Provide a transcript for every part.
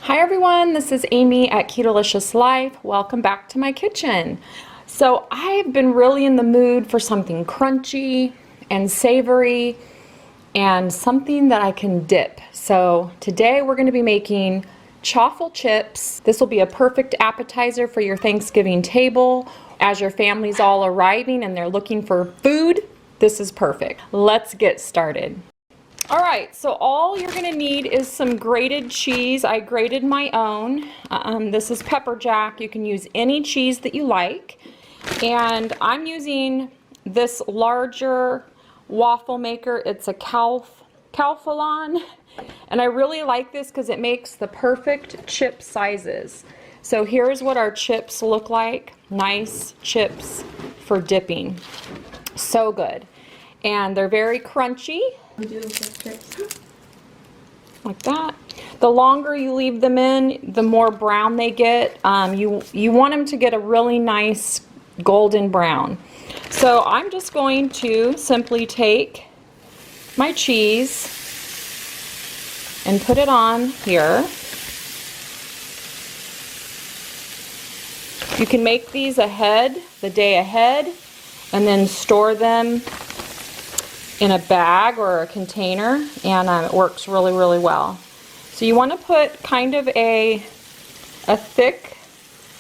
Hi everyone, this is Amy at KETOLISCIOUS Life. Welcome back to my kitchen. So I've been really in the mood for something crunchy and savory and something that I can dip. So today we're going to be making Chaffle Chips. This will be a perfect appetizer for your Thanksgiving table. As your family's all arriving and they're looking for food, this is perfect. Let's get started. Alright, so all you're going to need is some grated cheese. I grated my own. This is pepper jack. You can use any cheese that you like. And I'm using this larger waffle maker. It's a Calphalon. And I really like this because it makes the perfect chip sizes. So here's what our chips look like. Nice chips for dipping. So good. And they're very crunchy. Like that. The longer you leave them in, the more brown they get. You want them to get a really nice golden brown. So I'm just going to simply take my cheese and put it on here. You can make these the day ahead, and then store them in a bag or a container, and it works really, really well. So you want to put kind of a thick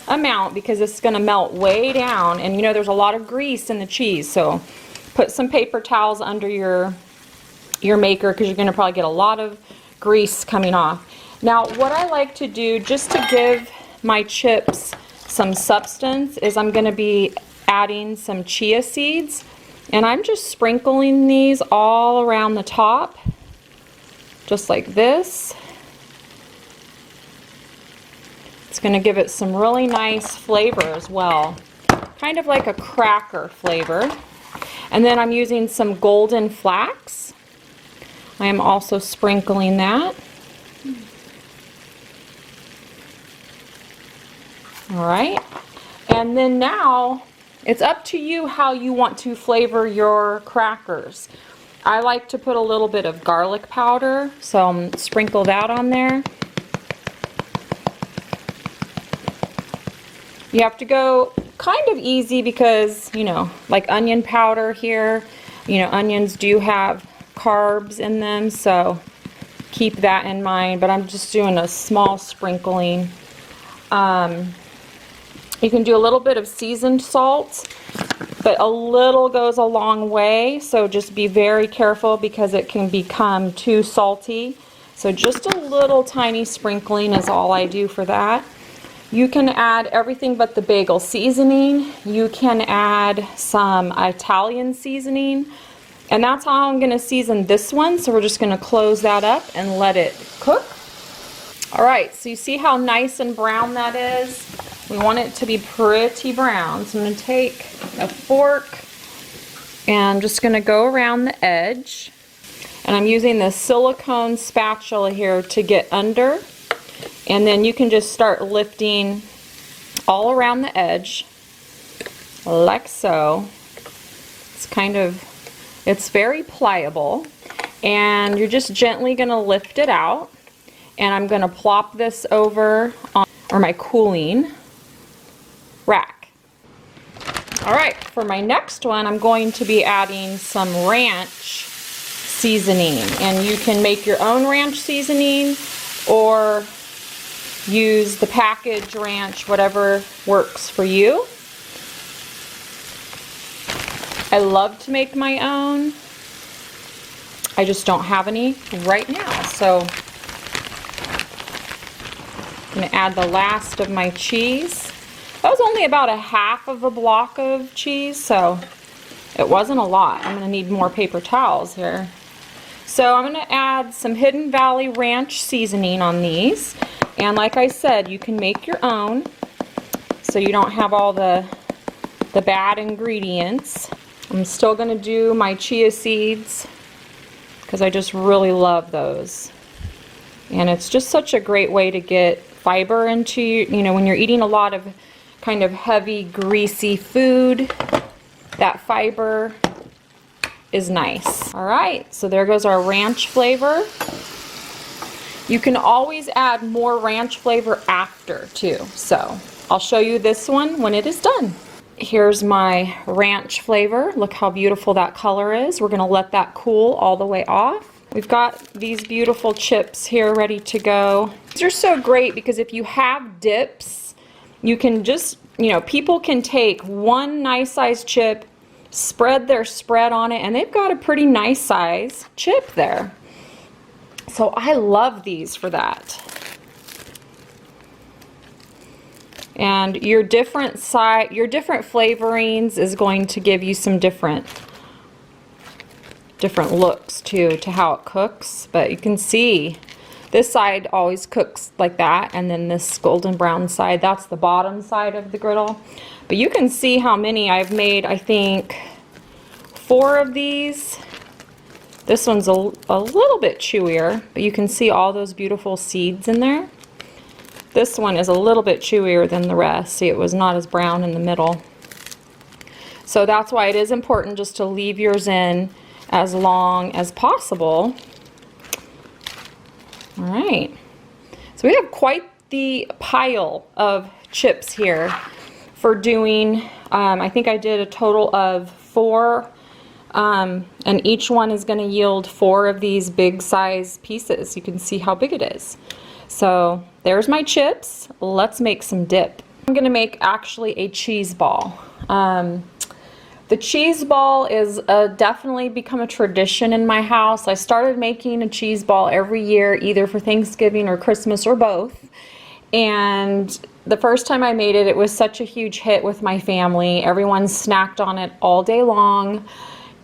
amount because it's going to melt way down, and you know there's a lot of grease in the cheese, so put some paper towels under your maker because you're going to probably get a lot of grease coming off. Now what I like to do just to give my chips some substance is I'm going to be adding some chia seeds. And I'm just sprinkling these all around the top, just like this. It's going to give it some really nice flavor as well, kind of like a cracker flavor. And then I'm using some golden flax. I am also sprinkling that. All right, and then now it's up to you how you want to flavor your crackers. I like to put a little bit of garlic powder, so sprinkle that on there. You have to go kind of easy because, you know, like onion powder here, you know, onions do have carbs in them, so keep that in mind, but I'm just doing a small sprinkling. You can do a little bit of seasoned salt, but a little goes a long way, so just be very careful because it can become too salty. So just a little tiny sprinkling is all I do for that. You can add everything but the bagel seasoning. You can add some Italian seasoning, and that's how I'm going to season this one. So we're just going to close that up and let it cook. Alright, so you see how nice and brown that is? We want it to be pretty brown. So I'm going to take a fork and I'm just going to go around the edge. And I'm using the silicone spatula here to get under. And then you can just start lifting all around the edge, like so. It's very pliable. And you're just gently going to lift it out. And I'm going to plop this over on my cooling rack. Alright, for my next one I'm going to be adding some ranch seasoning, and you can make your own ranch seasoning or use the package ranch, whatever works for you. I love to make my own. I just don't have any right now, so I'm going to add the last of my cheese. That was only about a half of a block of cheese, so it wasn't a lot. I'm going to need more paper towels here. So I'm going to add some Hidden Valley Ranch seasoning on these. And like I said, you can make your own, so you don't have all the bad ingredients. I'm still going to do my chia seeds because I just really love those. And it's just such a great way to get fiber into, you know, when you're eating a lot of kind of heavy, greasy food, that fiber is nice. All right, so there goes our ranch flavor. You can always add more ranch flavor after too. So I'll show you this one when it is done. Here's my ranch flavor. Look how beautiful that color is. We're gonna let that cool all the way off. We've got these beautiful chips here ready to go. These are so great because if you have dips, you can just, you know, people can take one nice size chip, spread their spread on it, and they've got a pretty nice size chip there. So I love these for that. And your different flavorings is going to give you some different looks too to how it cooks. But you can see this side always cooks like that, and then this golden brown side, that's the bottom side of the griddle. But you can see how many I've made. I think 4 of these. This one's a little bit chewier, but you can see all those beautiful seeds in there. This one is a little bit chewier than the rest. See, it was not as brown in the middle. So that's why it is important just to leave yours in as long as possible. All right. So we have quite the pile of chips here for doing, I think I did a total of 4, and each one is going to yield 4 of these big size pieces. You can see how big it is. So there's my chips. Let's make some dip. I'm gonna make actually a cheese ball. The cheese ball is definitely become a tradition in my house. I started making a cheese ball every year, either for Thanksgiving or Christmas or both. And the first time I made it, it was such a huge hit with my family. Everyone snacked on it all day long,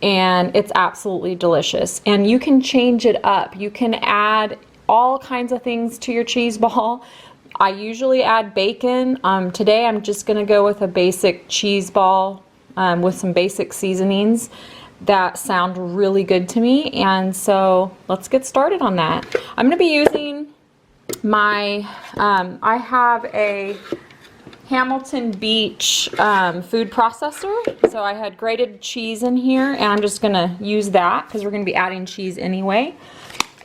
and it's absolutely delicious. And you can change it up. You can add all kinds of things to your cheese ball. I usually add bacon. Today I'm just gonna go with a basic cheese ball with some basic seasonings that sound really good to me. And so let's get started on that. I'm gonna be using my, I have a Hamilton Beach food processor. So I had grated cheese in here, and I'm just gonna use that because we're gonna be adding cheese anyway.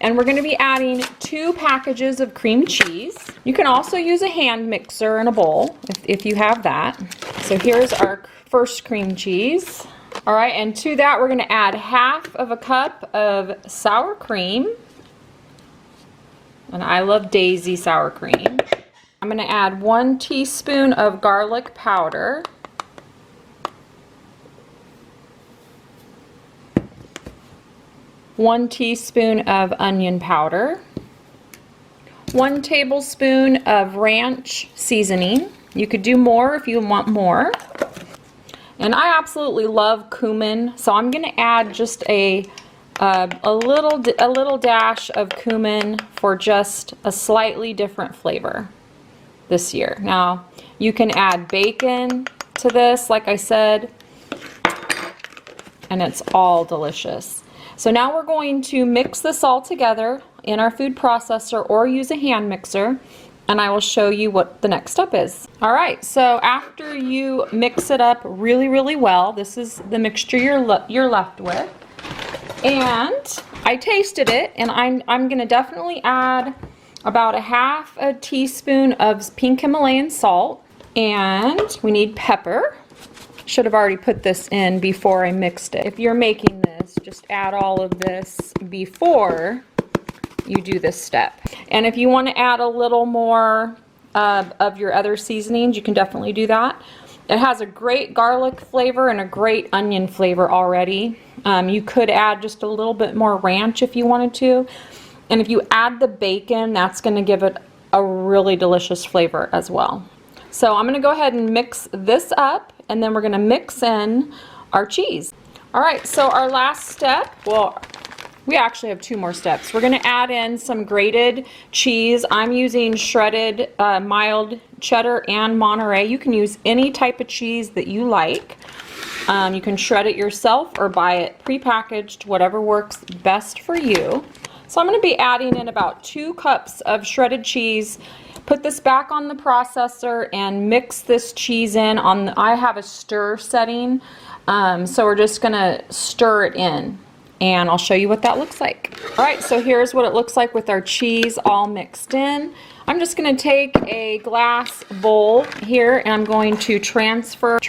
And we're going to be adding 2 packages of cream cheese. You can also use a hand mixer in a bowl if you have that. So here's our first cream cheese. All right, and to that we're going to add 1/2 of a cup of sour cream. And I love Daisy sour cream. I'm going to add 1 teaspoon of garlic powder. 1 teaspoon of onion powder, 1 tablespoon of ranch seasoning. You could do more if you want more. And I absolutely love cumin, so I'm going to add just a little dash of cumin for just a slightly different flavor this year. Now, you can add bacon to this, like I said, and it's all delicious. So now we're going to mix this all together in our food processor or use a hand mixer, and I will show you what the next step is. All right, so after you mix it up really, really well, this is the mixture you're left with. And I tasted it, and I'm gonna definitely add about 1/2 teaspoon of pink Himalayan salt, and we need pepper. Should have already put this in before I mixed it. If you're making this, just add all of this before you do this step. And if you want to add a little more of your other seasonings, you can definitely do that. It has a great garlic flavor and a great onion flavor already. You could add just a little bit more ranch if you wanted to. And if you add the bacon, that's going to give it a really delicious flavor as well. So I'm going to go ahead and mix this up, and then we're going to mix in our cheese. All right, so our last step, well, we actually have 2 more steps. We're going to add in some grated cheese. I'm using shredded mild cheddar and Monterey. You can use any type of cheese that you like. You can shred it yourself or buy it prepackaged, whatever works best for you. So I'm going to be adding in about 2 cups of shredded cheese. Put this back on the processor and mix this cheese in on I have a stir setting, so we're just gonna stir it in. and I'll show you what that looks like. All right, so here's what it looks like with our cheese all mixed in. I'm just gonna take a glass bowl here and I'm going to transfer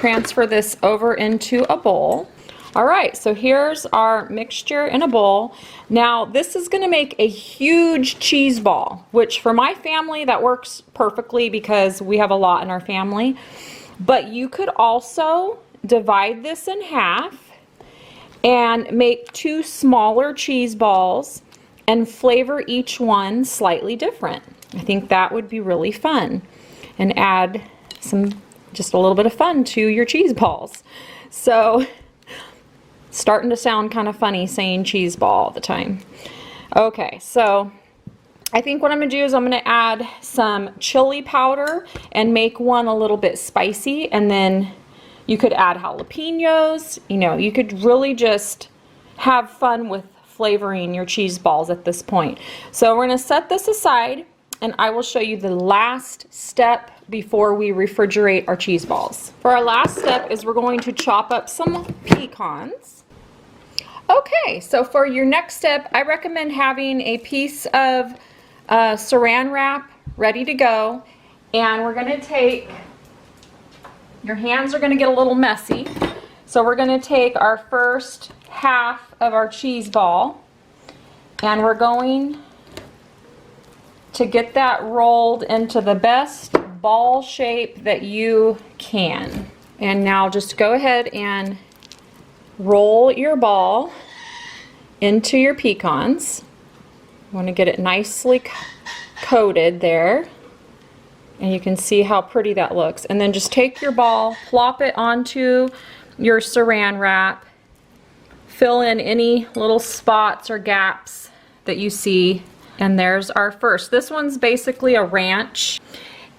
this over into a bowl. All right, so here's our mixture in a bowl. Now this is gonna make a huge cheese ball, which for my family that works perfectly because we have a lot in our family. But you could also divide this in half and make 2 smaller cheese balls and flavor each one slightly different. I think that would be really fun and add just a little bit of fun to your cheese balls. So, starting to sound kind of funny saying cheese ball all the time. Okay, so I think what I'm gonna do is I'm gonna add some chili powder and make one a little bit spicy, and then you could add jalapenos. You know, you could really just have fun with flavoring your cheese balls at this point. So we're gonna set this aside and I will show you the last step before we refrigerate our cheese balls. For our last step is we're going to chop up some pecans. Okay, so for your next step, I recommend having a piece of saran wrap ready to go, and we're gonna take, your hands are gonna get a little messy, so we're gonna take our first half of our cheese ball and we're going to get that rolled into the best ball shape that you can. And now just go ahead and roll your ball into your pecans. You want to get it nicely coated there. And you can see how pretty that looks. And then just take your ball, plop it onto your saran wrap, fill in any little spots or gaps that you see. And there's our first. This one's basically a ranch.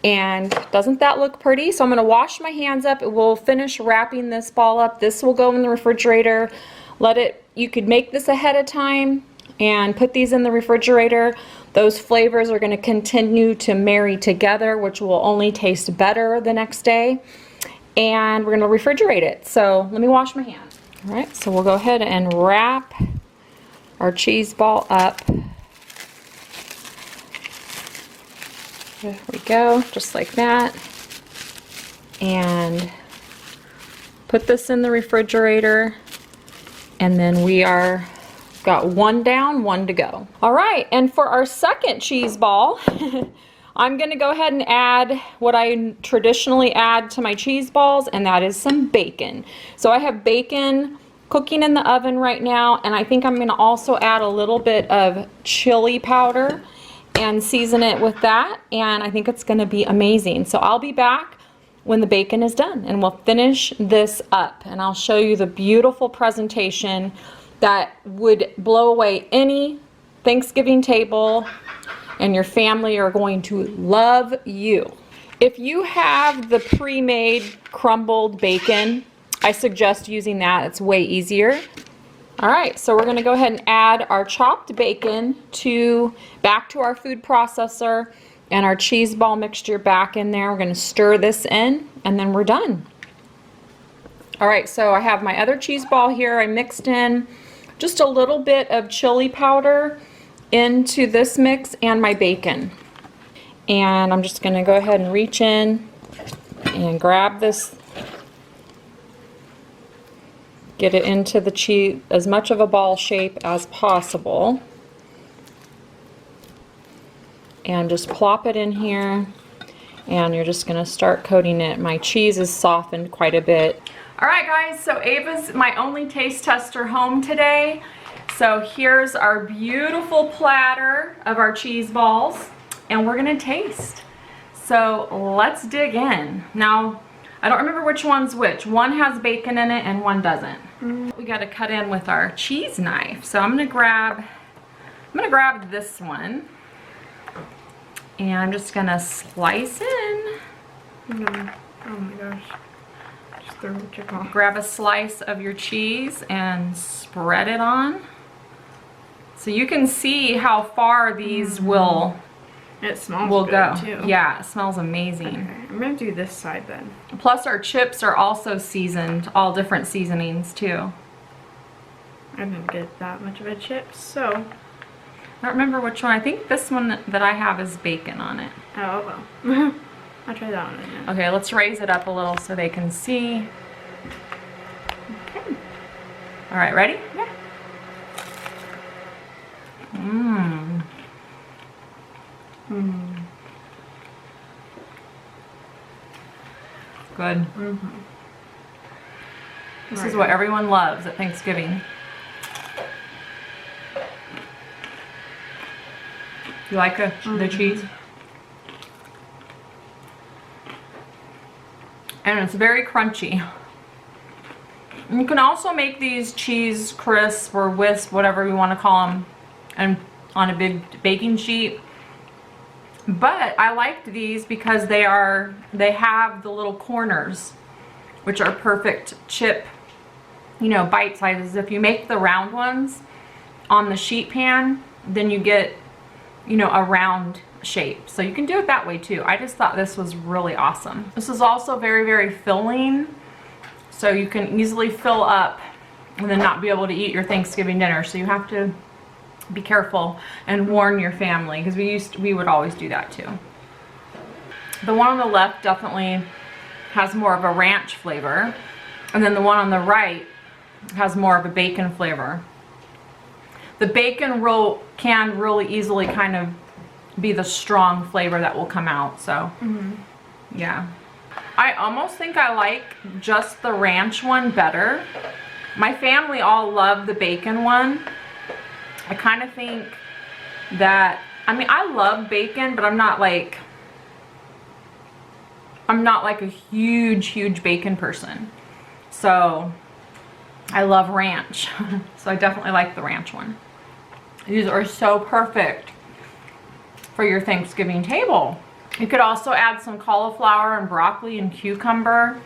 And doesn't that look pretty? So I'm gonna wash my hands up. We'll finish wrapping this ball up. This will go in the refrigerator. You could make this ahead of time and put these in the refrigerator. Those flavors are gonna continue to marry together, which will only taste better the next day. And we're gonna refrigerate it. So let me wash my hands. All right, so we'll go ahead and wrap our cheese ball up. There we go, just like that. And put this in the refrigerator, and then we are got one down, one to go. All right, and for our second cheese ball, I'm gonna go ahead and add what I traditionally add to my cheese balls, and that is some bacon. So I have bacon cooking in the oven right now, and I think I'm gonna also add a little bit of chili powder and season it with that, and I think it's gonna be amazing. So I'll be back when the bacon is done and we'll finish this up, and I'll show you the beautiful presentation that would blow away any Thanksgiving table, and your family are going to love you. If you have the pre-made crumbled bacon, I suggest using that. It's way easier. All right, so we're gonna go ahead and add our chopped bacon back to our food processor and our cheese ball mixture back in there. We're gonna stir this in and then we're done. All right, so I have my other cheese ball here. I mixed in just a little bit of chili powder into this mix and my bacon. And I'm just gonna go ahead and reach in and grab this, get it into the cheese, as much of a ball shape as possible. And just plop it in here, and you're just gonna start coating it. My cheese is softened quite a bit. All right guys, so Ava's my only taste tester home today. So here's our beautiful platter of our cheese balls, and we're gonna taste. So let's dig in. Now, I don't remember which one's which. One has bacon in it and one doesn't. We gotta cut in with our cheese knife. So I'm gonna grab this one, and I'm just gonna slice in. Oh my gosh. Just throw the chip off. Grab a slice of your cheese and spread it on. So you can see how far these will smells good go. too. Yeah, it smells amazing. Okay, I'm gonna do this side then. Plus our chips are also seasoned, all different seasonings too. didn't get that much of a chip, so. I don't remember which one. I think this one that I have is bacon on it. Oh, well. I'll try that one again. Okay, let's raise it up a little so they can see. Okay. All right, ready? Yeah. Mmm. Mm. Good. Mm-hmm. This is what everyone loves at Thanksgiving. You like the cheese? And it's very crunchy. You can also make these cheese crisp or wisp, whatever you want to call them, and on a big baking sheet. But I liked these because they have the little corners, which are perfect chip, you know, bite sizes. If you make the round ones on the sheet pan, then you get, you know, a round shape. So you can do it that way too. I just thought this was really awesome. This is also very, very filling. So you can easily fill up and then not be able to eat your Thanksgiving dinner. So you have to be careful and warn your family, because we would always do that too. The one on the left definitely has more of a ranch flavor, and then the one on the right has more of a bacon flavor. The bacon can really easily kind of be the strong flavor that will come out. So yeah, I almost think I like just the ranch one better. My family all love the bacon one. I kind of think that, I mean, I love bacon, but I'm not like a huge bacon person. So I love ranch. So I definitely like the ranch one. These are so perfect for your Thanksgiving table. You could also add some cauliflower and broccoli and cucumber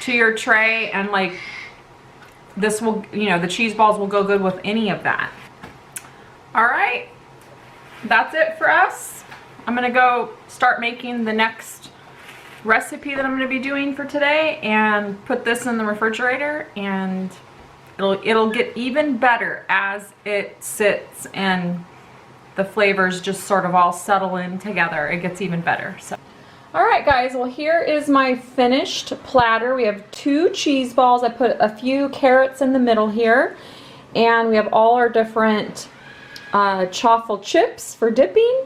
to your tray, and like this will, you know, the cheese balls will go good with any of that. All right, that's it for us. I'm gonna go start making the next recipe that I'm gonna be doing for today and put this in the refrigerator, and it'll get even better as it sits and the flavors just sort of all settle in together. It gets even better. So, all right guys, well here is my finished platter. We have 2 cheese balls. I put a few carrots in the middle here, and we have all our different Chaffle chips for dipping.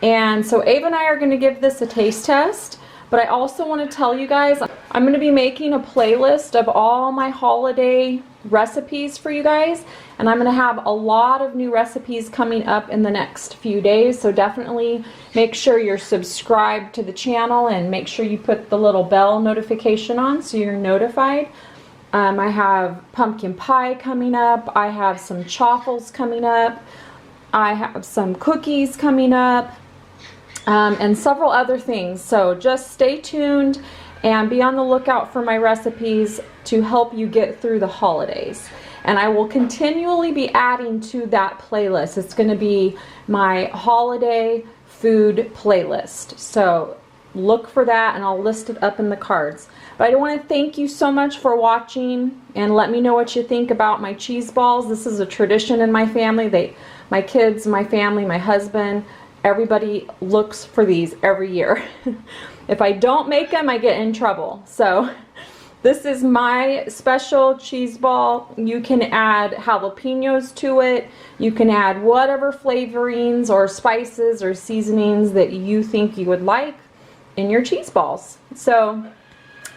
And so Ava and I are going to give this a taste test, but I also want to tell you guys I'm going to be making a playlist of all my holiday recipes for you guys, and I'm going to have a lot of new recipes coming up in the next few days. So definitely make sure you're subscribed to the channel and make sure you put the little bell notification on so you're notified. I have pumpkin pie coming up, I have some chaffles coming up, I have some cookies coming up, and several other things. So just stay tuned and be on the lookout for my recipes to help you get through the holidays. And I will continually be adding to that playlist. It's going to be my holiday food playlist. So look for that, and I'll list it up in the cards. But I want to thank you so much for watching, and let me know what you think about my cheese balls. This is a tradition in my family. My kids, my family, my husband, everybody looks for these every year. If I don't make them, I get in trouble. So this is my special cheese ball. You can add jalapenos to it. You can add whatever flavorings or spices or seasonings that you think you would like in your cheese balls. So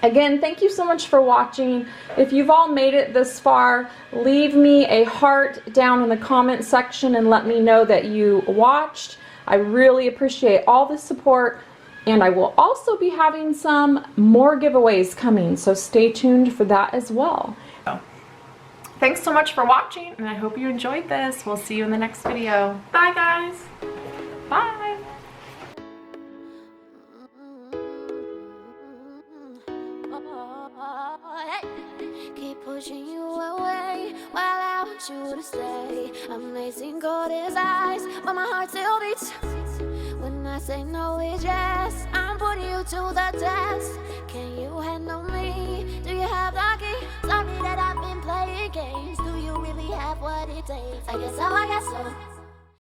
again, thank you so much for watching. If you've all made it this far, leave me a heart down in the comment section and let me know that you watched. I really appreciate all the support, and I will also be having some more giveaways coming, so stay tuned for that as well. Thanks so much for watching, and I hope you enjoyed this. We'll see you in the next video. Bye guys. Bye. Keep pushing you away while I want you to stay. Amazing gold is eyes, but my heart still beats. When I say no, it's yes. I'm putting you to the test. Can you handle me? Do you have the key? Sorry that I've been playing games. Do you really have what it takes? I guess so, I guess so.